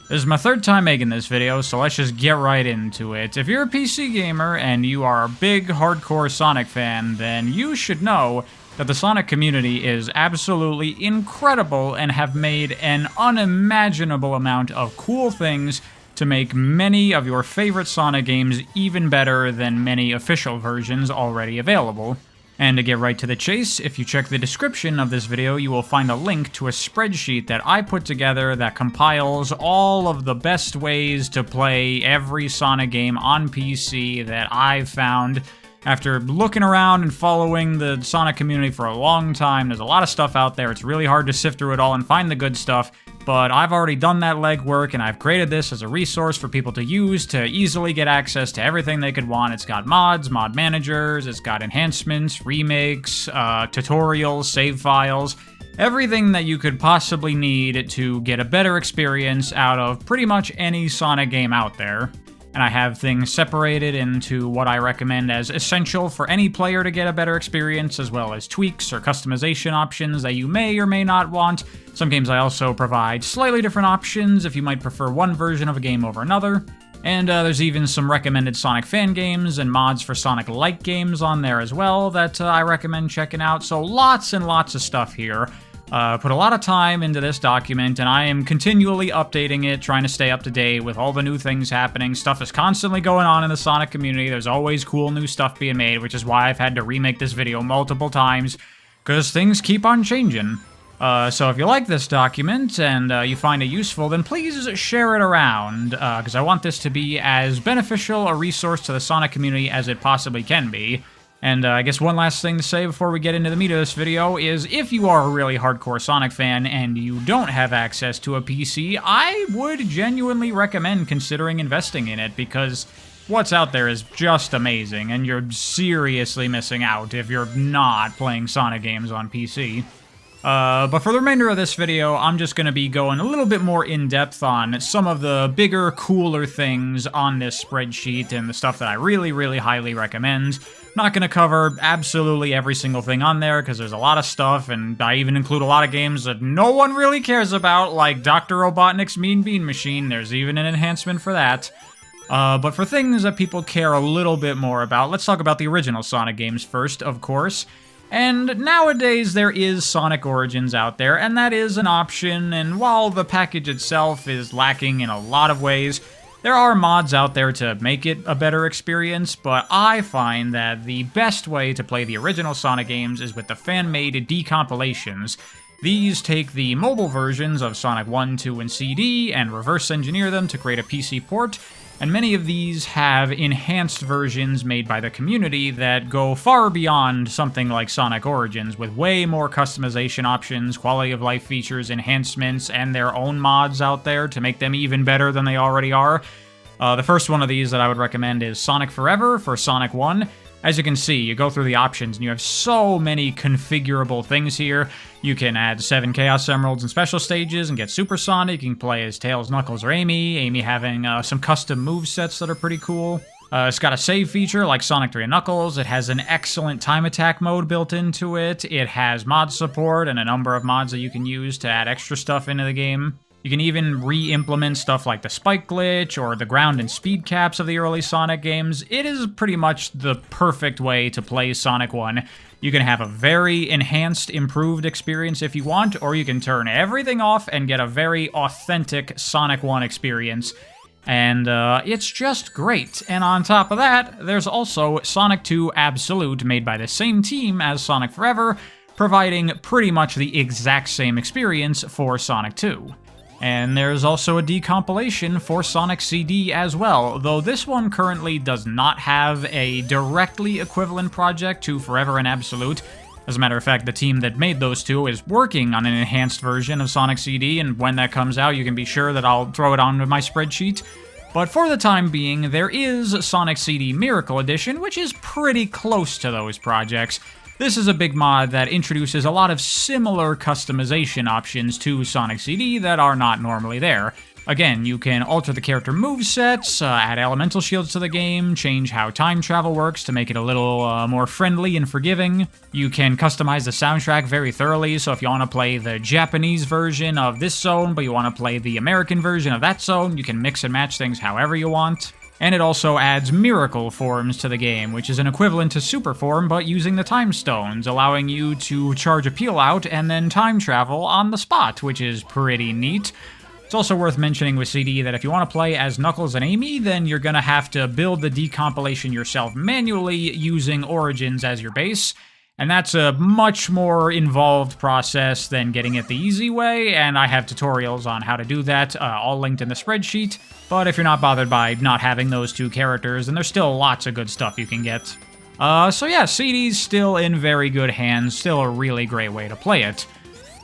This is my third time making this video, so let's just get right into it. If you're a PC gamer and you are a big hardcore Sonic fan, then you should know that the Sonic community is absolutely incredible and have made an unimaginable amount of cool things to make many of your favorite Sonic games even better than many official versions already available. And to get right to the chase, if you check the description of this video, you will find a link to a spreadsheet that I put together that compiles all of the best ways to play every Sonic game on PC that I've found. After looking around and following the Sonic community for a long time, there's a lot of stuff out there. It's really hard to sift through it all and find the good stuff, but I've already done that legwork, and I've created this as a resource for people to use to easily get access to everything they could want. It's got mods, mod managers, it's got enhancements, remakes, tutorials, save files, everything that you could possibly need to get a better experience out of pretty much any Sonic game out there. And I have things separated into what I recommend as essential for any player to get a better experience, as well as tweaks or customization options that you may or may not want. Some games I also provide slightly different options if you might prefer one version of a game over another. And there's even some recommended Sonic fan games and mods for Sonic-like games on there as well that I recommend checking out. So lots and lots of stuff here. Put a lot of time into this document, and I am continually updating it, trying to stay up to date with all the new things happening. Stuff is constantly going on in the Sonic community. There's always cool new stuff being made, which is why I've had to remake this video multiple times, because things keep on changing. So if you like this document and you find it useful, then please share it around, because I want this to be as beneficial a resource to the Sonic community as it possibly can be. And I guess one last thing to say before we get into the meat of this video is if you are a really hardcore Sonic fan and you don't have access to a PC, I would genuinely recommend considering investing in it, because what's out there is just amazing, and you're seriously missing out if you're not playing Sonic games on PC. But for the remainder of this video, I'm just going to be going a little bit more in-depth on some of the bigger, cooler things on this spreadsheet and the stuff that I really, really highly recommend. Not going to cover absolutely every single thing on there, because there's a lot of stuff, and I even include a lot of games that no one really cares about, like Dr. Robotnik's Mean Bean Machine. There's even an enhancement for that. But for things that people care a little bit more about, let's talk about the original Sonic games first, of course. And nowadays there is Sonic Origins out there, and that is an option, and while the package itself is lacking in a lot of ways, there are mods out there to make it a better experience, but I find that the best way to play the original Sonic games is with the fan-made decompilations. These take the mobile versions of Sonic 1, 2, and CD and reverse engineer them to create a PC port, and many of these have enhanced versions made by the community that go far beyond something like Sonic Origins, with way more customization options, quality of life features, enhancements, and their own mods out there to make them even better than they already are. The first one of these that I would recommend is Sonic Forever for Sonic 1. As you can see, you go through the options and you have so many configurable things here. You can add 7 Chaos Emeralds and special stages and get Super Sonic. You can play as Tails, Knuckles, or Amy having some custom movesets that are pretty cool. It's got a save feature like Sonic 3 and Knuckles. It has an excellent time attack mode built into it. It has mod support and a number of mods that you can use to add extra stuff into the game. You can even re-implement stuff like the spike glitch or the ground and speed caps of the early Sonic games. It is pretty much the perfect way to play Sonic 1. You can have a very enhanced, improved experience if you want, or you can turn everything off and get a very authentic Sonic 1 experience. And it's just great. And on top of that, there's also Sonic 2 Absolute, made by the same team as Sonic Forever, providing pretty much the exact same experience for Sonic 2. And there's also a decompilation for Sonic CD as well, though this one currently does not have a directly equivalent project to Forever and Absolute. As a matter of fact, the team that made those two is working on an enhanced version of Sonic CD, and when that comes out, you can be sure that I'll throw it onto my spreadsheet. But for the time being, there is Sonic CD Miracle Edition, which is pretty close to those projects. This is a big mod that introduces a lot of similar customization options to Sonic CD that are not normally there. Again, you can alter the character movesets, add elemental shields to the game, change how time travel works to make it a little more friendly and forgiving. You can customize the soundtrack very thoroughly, so if you want to play the Japanese version of this zone, but you want to play the American version of that zone, you can mix and match things however you want. And it also adds miracle forms to the game, which is an equivalent to super form, but using the time stones, allowing you to charge a peel out and then time travel on the spot, which is pretty neat. It's also worth mentioning with CD that if you want to play as Knuckles and Amy, then you're going to have to build the decompilation yourself manually using Origins as your base. And that's a much more involved process than getting it the easy way, and I have tutorials on how to do that, all linked in the spreadsheet. But if you're not bothered by not having those two characters, then there's still lots of good stuff you can get. So yeah, CD's still in very good hands, still a really great way to play it.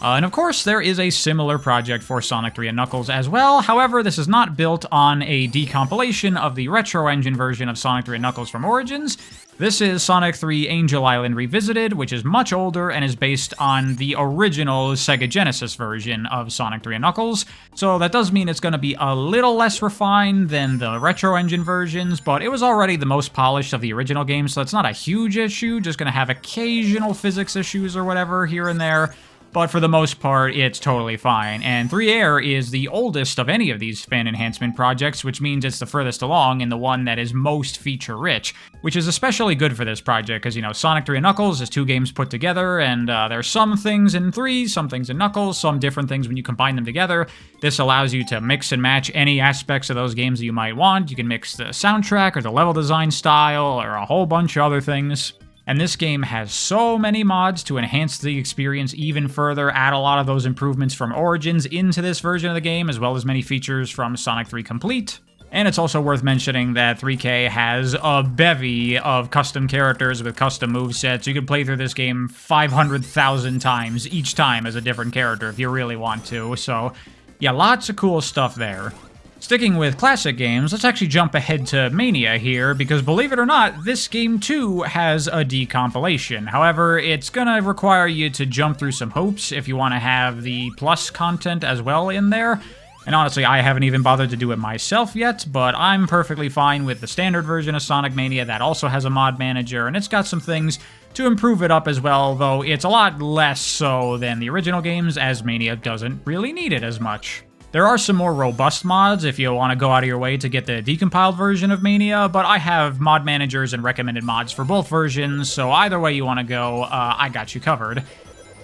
And of course, there is a similar project for Sonic 3 and Knuckles as well. However, this is not built on a decompilation of the Retro Engine version of Sonic 3 and Knuckles from Origins. This is Sonic 3 Angel Island Revisited, which is much older and is based on the original Sega Genesis version of Sonic 3 and Knuckles. So that does mean it's going to be a little less refined than the Retro Engine versions, but it was already the most polished of the original game, so it's not a huge issue, just going to have occasional physics issues or whatever here and there. But for the most part, it's totally fine. And 3Air is the oldest of any of these fan enhancement projects, which means it's the furthest along and the one that is most feature-rich, which is especially good for this project, because, you know, Sonic 3 and Knuckles is two games put together, and there's some things in 3, some things in Knuckles, some different things when you combine them together. This allows you to mix and match any aspects of those games that you might want. You can mix the soundtrack or the level design style or a whole bunch of other things. And this game has so many mods to enhance the experience even further, add a lot of those improvements from Origins into this version of the game, as well as many features from Sonic 3 Complete. And it's also worth mentioning that 3K has a bevy of custom characters with custom movesets. You can play through this game 500,000 times, each time as a different character if you really want to. So, yeah, lots of cool stuff there. Sticking with classic games, let's actually jump ahead to Mania here, because believe it or not, this game too has a decompilation. However, it's gonna require you to jump through some hoops if you want to have the plus content as well in there. And honestly, I haven't even bothered to do it myself yet, but I'm perfectly fine with the standard version of Sonic Mania that also has a mod manager, and it's got some things to improve it up as well, though it's a lot less so than the original games, as Mania doesn't really need it as much. There are some more robust mods if you want to go out of your way to get the decompiled version of Mania, but I have mod managers and recommended mods for both versions, so either way you want to go, I got you covered.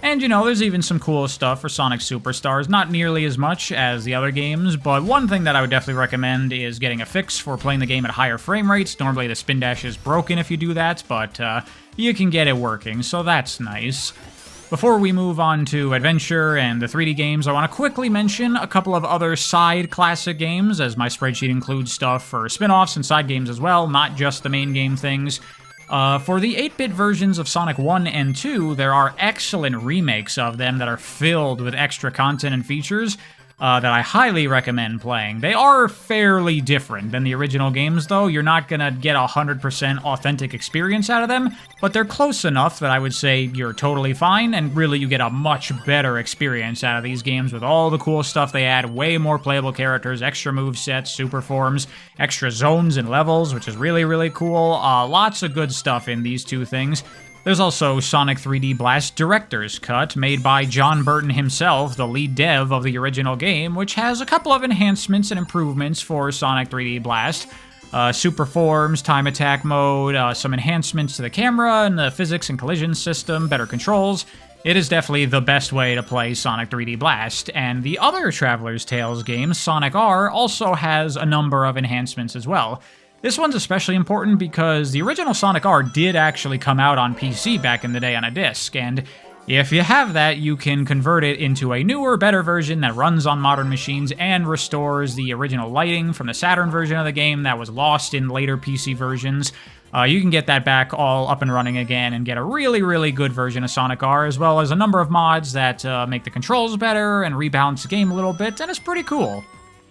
And you know, there's even some cool stuff for Sonic Superstars, not nearly as much as the other games, but one thing that I would definitely recommend is getting a fix for playing the game at higher frame rates. Normally the spin dash is broken if you do that, but you can get it working, so that's nice. Before we move on to Adventure and the 3D games, I want to quickly mention a couple of other side classic games, as my spreadsheet includes stuff for spin-offs and side games as well, not just the main game things. For the 8-bit versions of Sonic 1 and 2, there are excellent remakes of them that are filled with extra content and features that I highly recommend playing. They are fairly different than the original games, though. You're not gonna get 100% authentic experience out of them, but they're close enough that I would say you're totally fine, and really you get a much better experience out of these games with all the cool stuff they add, way more playable characters, extra movesets, super forms, extra zones and levels, which is really, really cool. Lots of good stuff in these two things. There's also Sonic 3D Blast Director's Cut, made by John Burton himself, the lead dev of the original game, which has a couple of enhancements and improvements for Sonic 3D Blast. Super forms, time attack mode, some enhancements to the camera and the physics and collision system, better controls. It is definitely the best way to play Sonic 3D Blast, and the other Traveler's Tales game, Sonic R, also has a number of enhancements as well. This one's especially important because the original Sonic R did actually come out on PC back in the day on a disc, and if you have that, you can convert it into a newer, better version that runs on modern machines and restores the original lighting from the Saturn version of the game that was lost in later PC versions. You can get that back all up and running again and get a really, really good version of Sonic R, as well as a number of mods that make the controls better and rebalance the game a little bit, and it's pretty cool.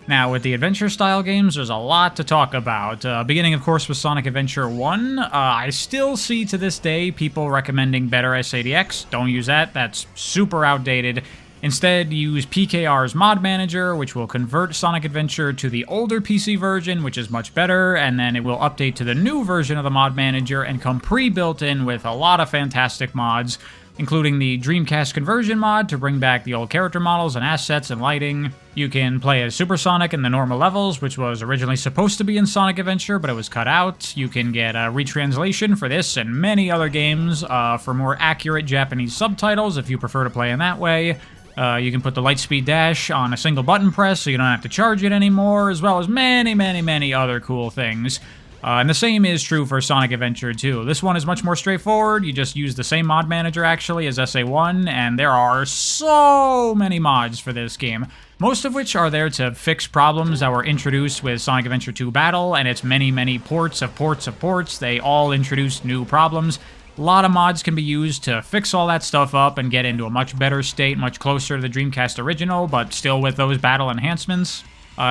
Now, with the adventure-style games, there's a lot to talk about. Beginning, of course, with Sonic Adventure 1, I still see to this day people recommending better SADX. Don't use that. That's super outdated. Instead, use PKR's Mod Manager, which will convert Sonic Adventure to the older PC version, which is much better, and then it will update to the new version of the Mod Manager and come pre-built in with a lot of fantastic mods, including the Dreamcast conversion mod to bring back the old character models and assets and lighting. You can play as Super Sonic in the normal levels, which was originally supposed to be in Sonic Adventure, but it was cut out. You can get a retranslation for this and many other games for more accurate Japanese subtitles if you prefer to play in that way. You can put the Lightspeed Dash on a single button press so you don't have to charge it anymore, as well as many other cool things. And the same is true for Sonic Adventure 2. This one is much more straightforward. You just use the same mod manager, actually, as SA1, and there are so many mods for this game, most of which are there to fix problems that were introduced with Sonic Adventure 2 Battle, and its many ports of ports. They all introduced new problems. A lot of mods can be used to fix all that stuff up and get into a much better state, much closer to the Dreamcast original, but still with those battle enhancements.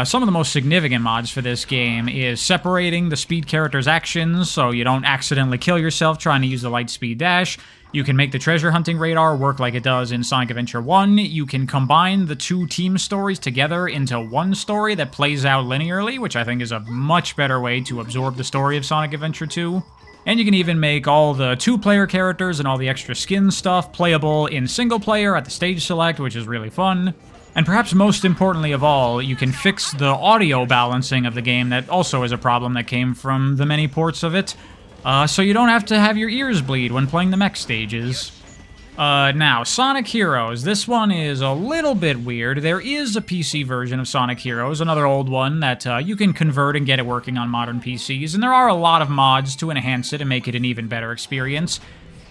Some of the most significant mods for this game is separating the speed character's actions so you don't accidentally kill yourself trying to use the Lightspeed Dash. You can make the treasure hunting radar work like it does in Sonic Adventure 1. You can combine the two team stories together into one story that plays out linearly, which I think is a much better way to absorb the story of Sonic Adventure 2. And you can even make all the two-player characters and all the extra skin stuff playable in single-player at the stage select, which is really fun. And perhaps most importantly of all, you can fix the audio balancing of the game that also is a problem that came from the many ports of it, so you don't have to have your ears bleed when playing the mech stages. Now, Sonic Heroes. This one is a little bit weird. There is a PC version of Sonic Heroes, another old one that you can convert and get it working on modern PCs, and there are a lot of mods to enhance it and make it an even better experience.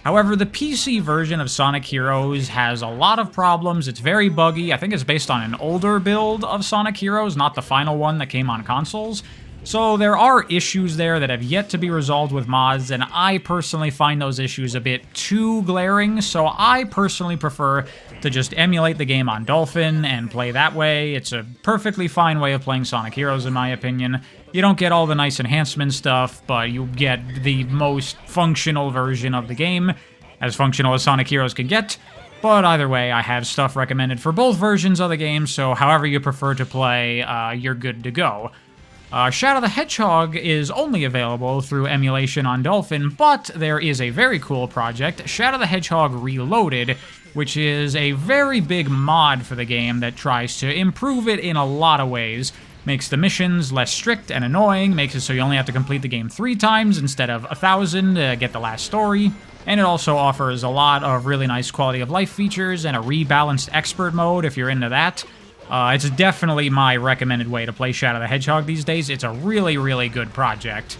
However, the PC version of Sonic Heroes has a lot of problems. It's very buggy. I think it's based on an older build of Sonic Heroes, not the final one that came on consoles. So there are issues there that have yet to be resolved with mods, and I personally find those issues a bit too glaring, so I personally prefer to just emulate the game on Dolphin and play that way. It's a perfectly fine way of playing Sonic Heroes, in my opinion. You don't get all the nice enhancement stuff, but you get the most functional version of the game, as functional as Sonic Heroes can get. But either way, I have stuff recommended for both versions of the game, so however you prefer to play, you're good to go. Shadow the Hedgehog is only available through emulation on Dolphin, but there is a very cool project, Shadow the Hedgehog Reloaded, which is a very big mod for the game that tries to improve it in a lot of ways. Makes the missions less strict and annoying, makes it so you only have to complete the game 3 times instead of 1,000 to get the last story. And it also offers a lot of really nice quality of life features and a rebalanced expert mode if you're into that. It's definitely my recommended way to play Shadow the Hedgehog these days. It's a really good project.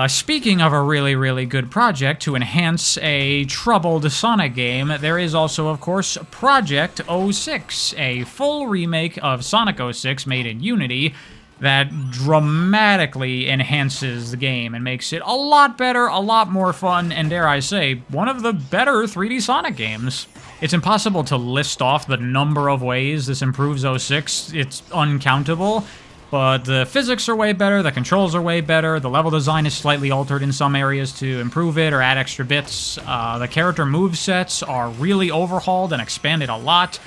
Speaking of a really good project to enhance a troubled Sonic game, there is also, of course, Project 06, a full remake of Sonic 06 made in Unity that dramatically enhances the game and makes it a lot better, a lot more fun, and dare I say, one of the better 3D Sonic games. It's impossible to list off the number of ways this improves 06. It's uncountable. But the physics are way better, the controls are way better, the level design is slightly altered in some areas to improve it or add extra bits. The character movesets are really overhauled and expanded a lot.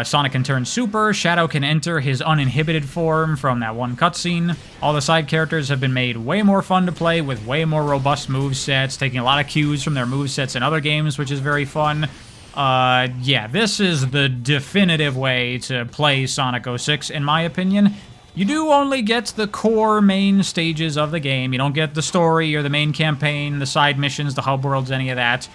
Sonic can turn super, Shadow can enter his uninhibited form from that one cutscene. All the side characters have been made way more fun to play with way more robust movesets, taking a lot of cues from their movesets in other games, which is very fun. Yeah, this is the definitive way to play Sonic 06, in my opinion. You do only get the core main stages of the game. You don't get the story or the main campaign, the side missions, the hub worlds, any of that.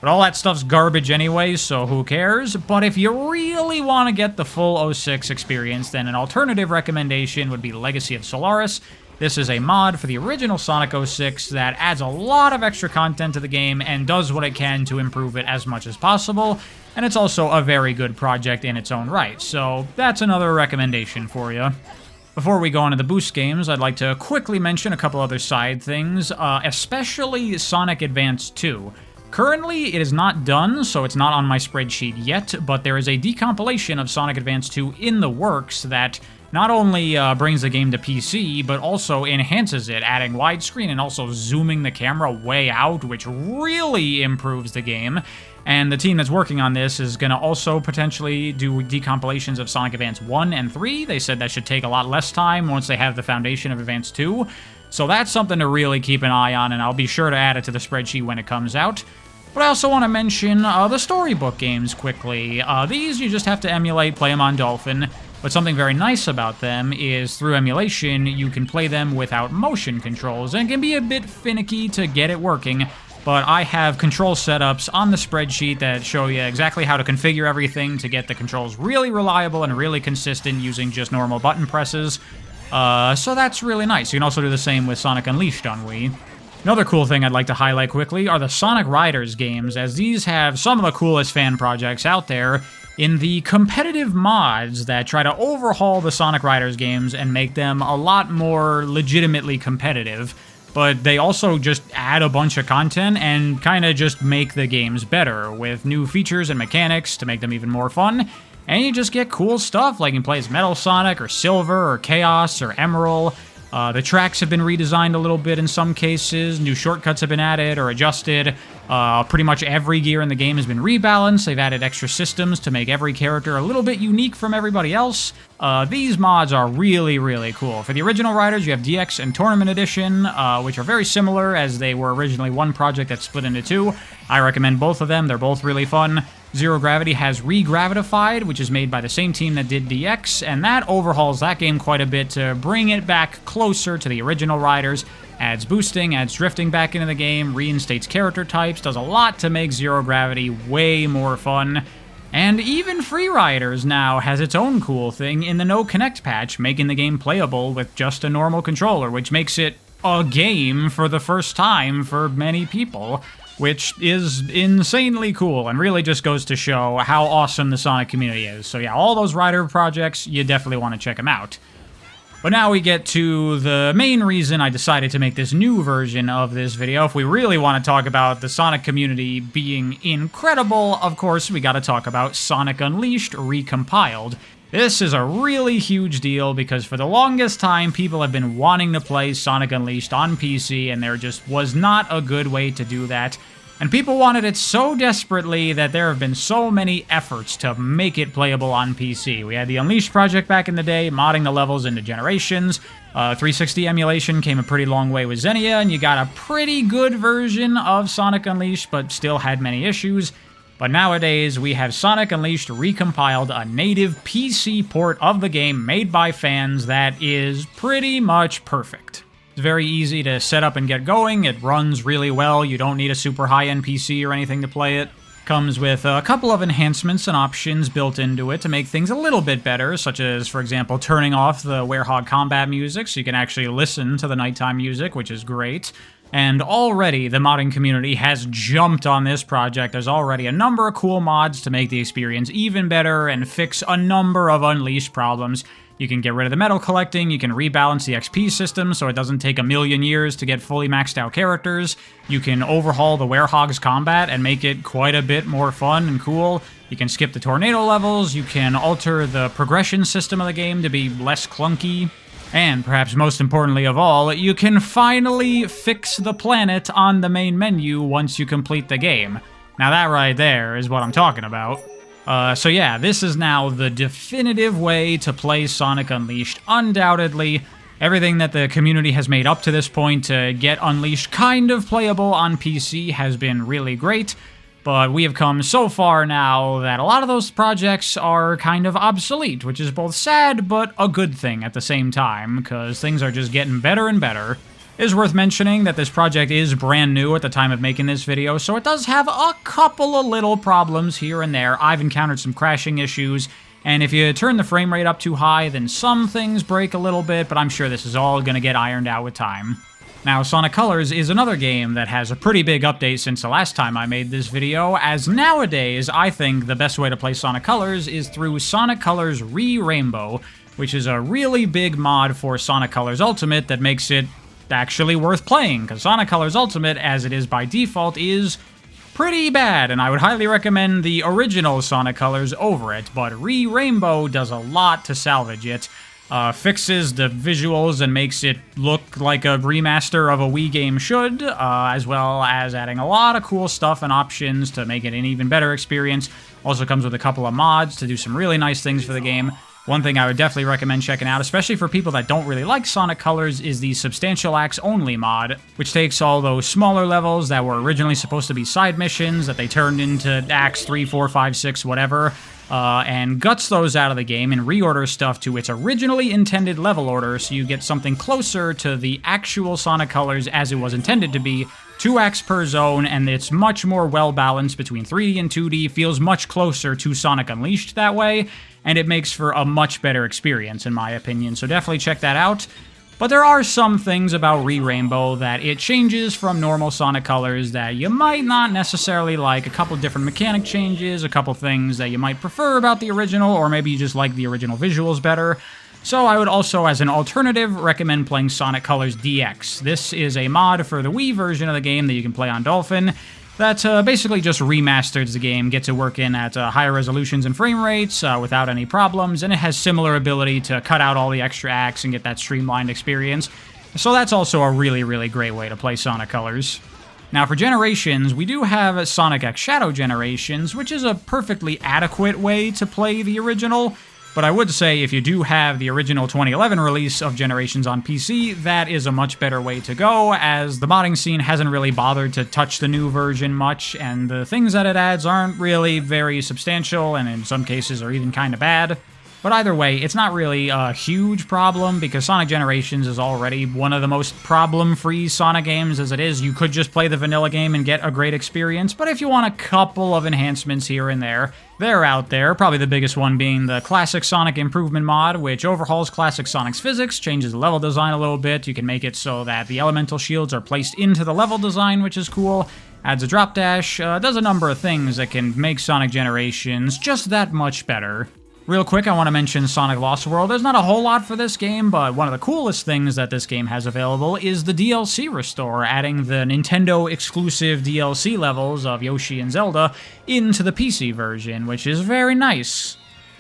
But all that stuff's garbage anyway, so who cares? But if you really want to get the full 06 experience, then an alternative recommendation would be Legacy of Solaris. This is a mod for the original Sonic 06 that adds a lot of extra content to the game and does what it can to improve it as much as possible. And it's also a very good project in its own right, so that's another recommendation for you. Before we go on to the boost games, I'd like to quickly mention a couple other side things, especially Sonic Advance 2. Currently, it is not done, so it's not on my spreadsheet yet, but there is a decompilation of Sonic Advance 2 in the works that not only brings the game to PC, but also enhances it, adding widescreen and also zooming the camera way out, which really improves the game. And the team that's working on this is going to also potentially do decompilations of Sonic Advance 1 and 3. They said that should take a lot less time once they have the foundation of Advance 2. So that's something to really keep an eye on, and I'll be sure to add it to the spreadsheet when it comes out. But I also want to mention the storybook games quickly. These you just have to emulate, play them on Dolphin. But something very nice about them is through emulation, you can play them without motion controls, and it can be a bit finicky to get it working. But I have control setups on the spreadsheet that show you exactly how to configure everything to get the controls really reliable and really consistent using just normal button presses. So that's really nice. You can also do the same with Sonic Unleashed on Wii. Another cool thing I'd like to highlight quickly are the Sonic Riders games, as these have some of the coolest fan projects out there in the competitive mods that try to overhaul the Sonic Riders games and make them a lot more legitimately competitive. But they also just add a bunch of content and kind of just make the games better with new features and mechanics to make them even more fun. And you just get cool stuff, like you can play as Metal Sonic or Silver or Chaos or Emerald. The tracks have been redesigned a little bit in some cases, new shortcuts have been added or adjusted, pretty much every gear in the game has been rebalanced, they've added extra systems to make every character a little bit unique from everybody else. These mods are really, really cool. For the original Riders, you have DX and Tournament Edition, which are very similar as they were originally one project that split into two. I recommend both of them, they're both really fun. Zero Gravity has Regravitified, which is made by the same team that did DX, and that overhauls that game quite a bit to bring it back closer to the original Riders. Adds boosting, adds drifting back into the game, reinstates character types, does a lot to make Zero Gravity way more fun. And even Free Riders now has its own cool thing in the No Connect patch, making the game playable with just a normal controller, which makes it a game for the first time for many people, which is insanely cool and really just goes to show how awesome the Sonic community is. So yeah, all those Rider projects, you definitely want to check them out. But now we get to the main reason I decided to make this new version of this video. If we really want to talk about the Sonic community being incredible, of course, we got to talk about Sonic Unleashed Recompiled. This is a really huge deal because for the longest time, people have been wanting to play Sonic Unleashed on PC, and there just was not a good way to do that. And people wanted it so desperately that there have been so many efforts to make it playable on PC. We had the Unleashed project back in the day, modding the levels into Generations. 360 emulation came a pretty long way with Xenia, and you got a pretty good version of Sonic Unleashed, but still had many issues. But nowadays, we have Sonic Unleashed Recompiled, a native PC port of the game made by fans that is pretty much perfect. It's very easy to set up and get going, it runs really well, you don't need a super high-end PC or anything to play it. Comes with a couple of enhancements and options built into it to make things a little bit better, such as, for example, turning off the Werehog combat music so you can actually listen to the nighttime music, which is great. And already, the modding community has jumped on this project. There's already a number of cool mods to make the experience even better and fix a number of Unleashed problems. You can get rid of the metal collecting, you can rebalance the XP system so it doesn't take a million years to get fully maxed out characters. You can overhaul the Werehog's combat and make it quite a bit more fun and cool. You can skip the tornado levels, you can alter the progression system of the game to be less clunky. And perhaps most importantly of all, you can finally fix the planet on the main menu once you complete the game. Now that right there is what I'm talking about. So yeah, this is now the definitive way to play Sonic Unleashed, undoubtedly. Everything that the community has made up to this point to get Unleashed kind of playable on PC has been really great, but we have come so far now that a lot of those projects are kind of obsolete, which is both sad but a good thing at the same time, because things are just getting better and better. It is worth mentioning that this project is brand new at the time of making this video, so it does have a couple of little problems here and there. I've encountered some crashing issues, and if you turn the frame rate up too high, then some things break a little bit, but I'm sure this is all going to get ironed out with time. Now, Sonic Colors is another game that has a pretty big update since the last time I made this video, as nowadays, I think the best way to play Sonic Colors is through Sonic Colors Re-Rainbow, which is a really big mod for Sonic Colors Ultimate that makes it actually worth playing, because Sonic Colors Ultimate, as it is by default, is pretty bad, and I would highly recommend the original Sonic Colors over it, but Re-Rainbow does a lot to salvage it. fixes the visuals and makes it look like a remaster of a Wii game should, as well as adding a lot of cool stuff and options to make it an even better experience. Also comes with a couple of mods to do some really nice things for the game. One thing I would definitely recommend checking out, especially for people that don't really like Sonic Colors, is the Substantial Acts Only mod, which takes all those smaller levels that were originally supposed to be side missions that they turned into Acts 3, 4, 5, 6, whatever, and guts those out of the game and reorders stuff to its originally intended level order, so you get something closer to the actual Sonic Colors as it was intended to be. 2 acts per zone, and it's much more well-balanced between 3D and 2D, feels much closer to Sonic Unleashed that way, and it makes for a much better experience, in my opinion, so definitely check that out. But there are some things about Re-Rainbow that it changes from normal Sonic Colors that you might not necessarily like. A couple different mechanic changes, a couple things that you might prefer about the original, or maybe you just like the original visuals better. So I would also, as an alternative, recommend playing Sonic Colors DX. This is a mod for the Wii version of the game that you can play on Dolphin that basically just remasters the game, gets it working at higher resolutions and frame rates without any problems, and it has similar ability to cut out all the extra acts and get that streamlined experience. So that's also a really, really great way to play Sonic Colors. Now for Generations, we do have Sonic X Shadow Generations, which is a perfectly adequate way to play the original. But I would say if you do have the original 2011 release of Generations on PC, that is a much better way to go, as the modding scene hasn't really bothered to touch the new version much, and the things that it adds aren't really very substantial, and in some cases are even kind of bad. But either way, it's not really a huge problem, because Sonic Generations is already one of the most problem-free Sonic games as it is. You could just play the vanilla game and get a great experience, but if you want a couple of enhancements here and there, they're out there, probably the biggest one being the Classic Sonic Improvement mod, which overhauls Classic Sonic's physics, changes the level design a little bit. You can make it so that the elemental shields are placed into the level design, which is cool. Adds a drop dash, does a number of things that can make Sonic Generations just that much better. Real quick, I want to mention Sonic Lost World. There's not a whole lot for this game, but one of the coolest things that this game has available is the DLC Restore, adding the Nintendo-exclusive DLC levels of Yoshi and Zelda into the PC version, which is very nice.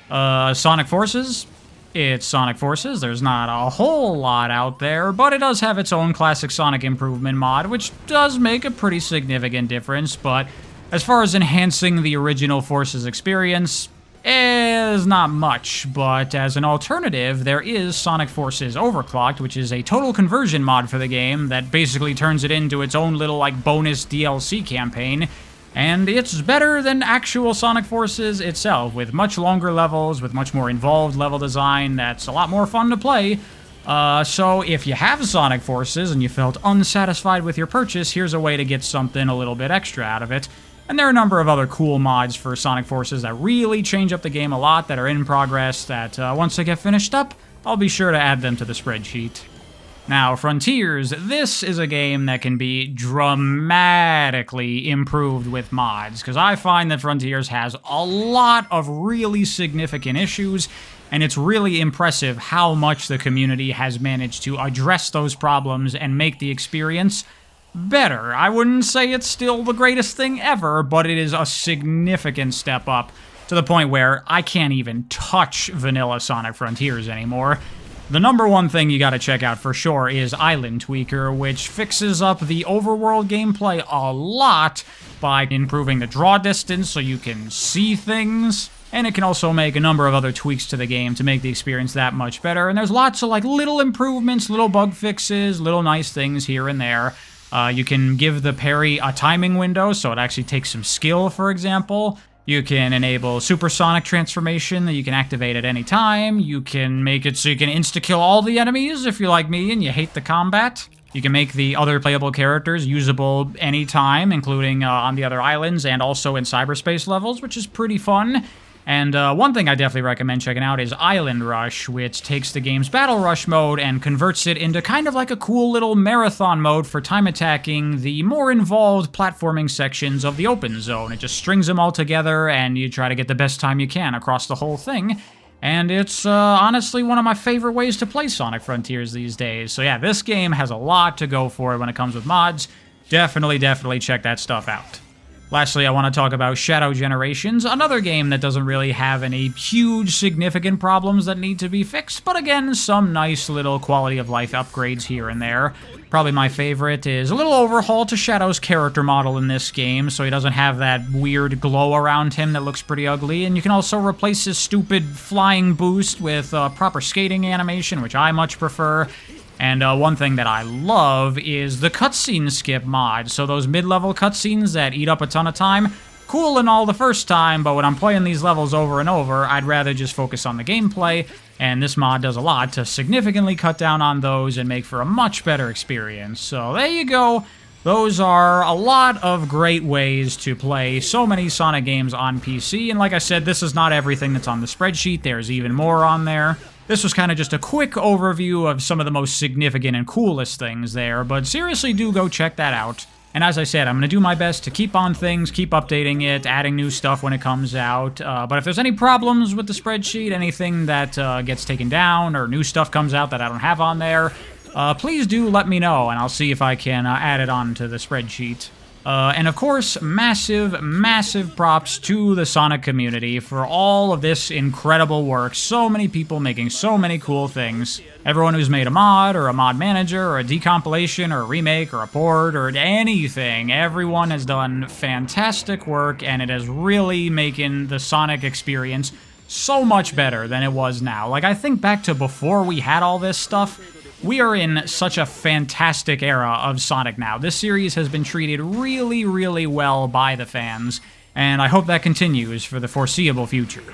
Sonic Forces? It's Sonic Forces. There's not a whole lot out there, but it does have its own Classic Sonic Improvement mod, which does make a pretty significant difference, but as far as enhancing the original Forces experience, is not much, but as an alternative, there is Sonic Forces Overclocked, which is a total conversion mod for the game that basically turns it into its own little, bonus DLC campaign, and it's better than actual Sonic Forces itself, with much longer levels, with much more involved level design that's a lot more fun to play. So if you have Sonic Forces and you felt unsatisfied with your purchase, here's a way to get something a little bit extra out of it. And there are a number of other cool mods for Sonic Forces that really change up the game a lot that are in progress that once they get finished up, I'll be sure to add them to the spreadsheet. Now, Frontiers, this is a game that can be dramatically improved with mods, because I find that Frontiers has a lot of really significant issues, and it's really impressive how much the community has managed to address those problems and make the experience better. I wouldn't say it's still the greatest thing ever, but it is a significant step up to the point where I can't even touch vanilla Sonic Frontiers anymore. The number one thing you gotta check out for sure is Island Tweaker, which fixes up the overworld gameplay a lot by improving the draw distance so you can see things. And it can also make a number of other tweaks to the game to make the experience that much better. And there's lots of little improvements, little bug fixes, little nice things here and there. You can give the parry a timing window, so it actually takes some skill, for example. You can enable supersonic transformation that you can activate at any time. You can make it so you can insta-kill all the enemies if you're like me and you hate the combat. You can make the other playable characters usable anytime, including on the other islands and also in cyberspace levels, which is pretty fun. And one thing I definitely recommend checking out is Island Rush, which takes the game's Battle Rush mode and converts it into kind of like a cool little marathon mode for time attacking the more involved platforming sections of the open zone. It just strings them all together, and you try to get the best time you can across the whole thing. And it's honestly one of my favorite ways to play Sonic Frontiers these days. So yeah, this game has a lot to go for when it comes with mods. Definitely check that stuff out. Lastly, I want to talk about Shadow Generations, another game that doesn't really have any huge significant problems that need to be fixed, but again, some nice little quality of life upgrades here and there. Probably my favorite is a little overhaul to Shadow's character model in this game, so he doesn't have that weird glow around him that looks pretty ugly, and you can also replace his stupid flying boost with proper skating animation, which I much prefer. And one thing that I love is the cutscene skip mod. So those mid-level cutscenes that eat up a ton of time, cool and all the first time, but when I'm playing these levels over and over, I'd rather just focus on the gameplay, and this mod does a lot to significantly cut down on those and make for a much better experience. So there you go. Those are a lot of great ways to play so many Sonic games on PC, and like I said, this is not everything that's on the spreadsheet. There's even more on there. This was kind of just a quick overview of some of the most significant and coolest things there, but seriously do go check that out. And as I said, I'm going to do my best to keep on things, keep updating it, adding new stuff when it comes out. But if there's any problems with the spreadsheet, anything that gets taken down, or new stuff comes out that I don't have on there, please do let me know, and I'll see if I can add it onto the spreadsheet. And of course, massive, massive props to the Sonic community for all of this incredible work. So many people making so many cool things. Everyone who's made a mod, or a mod manager, or a decompilation, or a remake, or a port, or anything, everyone has done fantastic work, and it is really making the Sonic experience so much better than it was now. Like, I think back to before we had all this stuff. We are in such a fantastic era of Sonic now. This series has been treated really, really well by the fans, and I hope that continues for the foreseeable future.